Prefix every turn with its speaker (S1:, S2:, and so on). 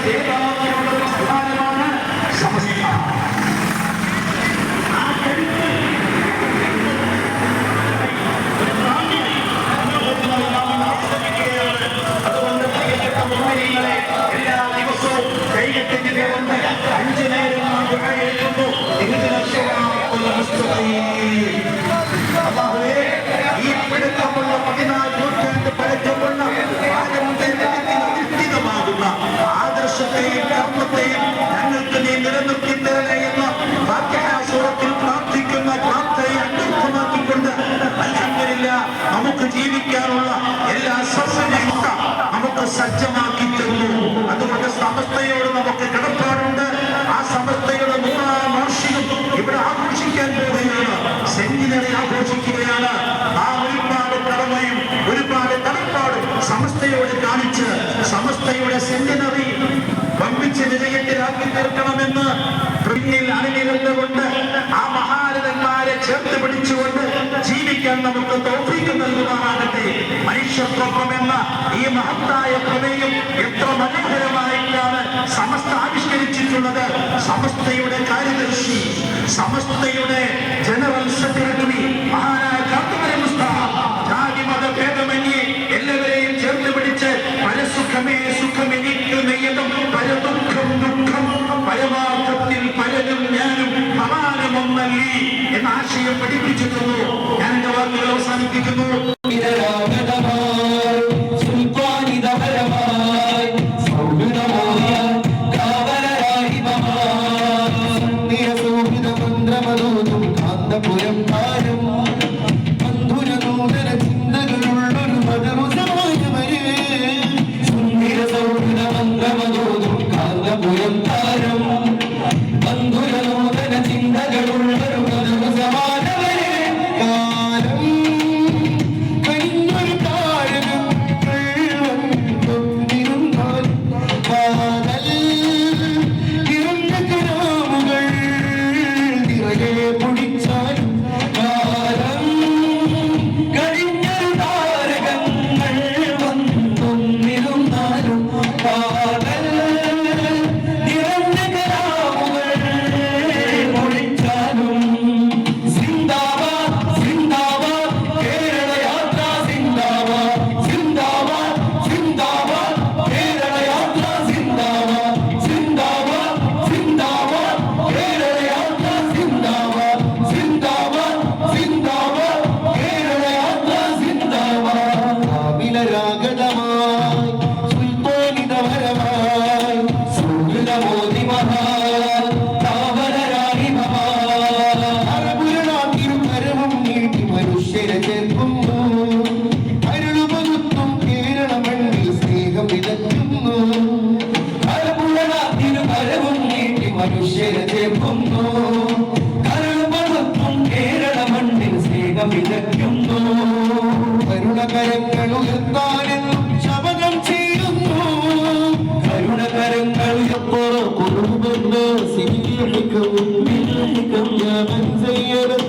S1: ജേതാക്കളുടെ പ്രസ്ഥാനമാണ് സമസ്ത. ആ കരുത്ത് അതുകൊണ്ട് പ്രിയപ്പെട്ട മുഅ്മിനീങ്ങളെ, എല്ലാ ദിവസവും കൈകെട്ടിന്റെ വന്ന് 5 നേരം നാം ദുആ ചെയ്യുന്നു. അല്ലാഹുവേ, ഈ പിടുത്തമുള്ള 14 നൂറ്റാണ്ട് പഴക്കമുള്ള അധിഷ്ഠിതമാകുന്ന ആദർശത്തെയും കർമ്മത്തെയും ഞങ്ങൾക്ക് നീ നിലനിർത്തി തരണേ എന്ന ഫാത്തിഹ സൂറത്തിൽ പ്രാർത്ഥിക്കുന്ന പ്രാർത്ഥനയെ അന്വർത്ഥമാക്കിക്കൊണ്ട് അൽഹംദുലില്ലാഹ് നമുക്ക് ജീവിക്കാനുള്ള എല്ലാ സൗകര്യങ്ങളും നമുക്ക് സജ്ജമാക്കി തരുന്നു. അതുകൊണ്ട് സമസ്തയോട് നമുക്ക് കടപ്പാടുണ്ട്. ആ സമസ്തയുടെ 100ാം വാർഷികം ഇവിടെ ആഘോഷിക്കാൻ പോവുകയാണ്. സെന്റിനറി ആഘോഷിക്കുകയാണ്. ആ ഒരുപാട് കടമയും ഒരുപാട് കടപ്പാടും സമസ്തയോട് കാണിച്ച് സമസ്തയുടെ സെന്റിനറി വമ്പിച്ച് വിജയത്തിലാക്കി തീർക്കണമെന്ന് പിന്നിൽ അണിനിരന്നുകൊണ്ട് ആ മഹാരഥന്മാരെ ചേർത്ത് പിടിച്ചുകൊണ്ട് ജീവിക്കാൻ നമുക്ക് തൗഫീഖ് നൽകുമാറാകട്ടെ. മനുഷ്യത്വം എന്ന ഈ മഹത്തായ പ്രമേയം എത്ര മനോഹരമായിട്ടാണ് സമസ്ത ആവിഷ്കരിച്ചിട്ടുള്ളത്. സമസ്തയുടെ കാര്യദർശി, സമസ്തയുടെ ജനറൽ സെക്രട്ടറി മഹാനായ കാന്തപുരം മുസ്തഫ ജാതി മത ഭേദമന്യേ എല്ലാവരെയും ചേർത്ത് പിടിച്ച് പരസുഖമേ സുഖമെനിക്കുമെന്നും പരദുഃഖം ദുഃഖം പരമാർത്ഥത്തിൽ പലരും ഞാനും സമാനമൊന്നല്ലി എന്ന ആശയം പഠിപ്പിച്ചിട്ടുള്ളൂ. ഞാൻ എന്റെ വാക്കുകൾ അവസാനിപ്പിക്കുന്നു.
S2: بالحكم يا من زين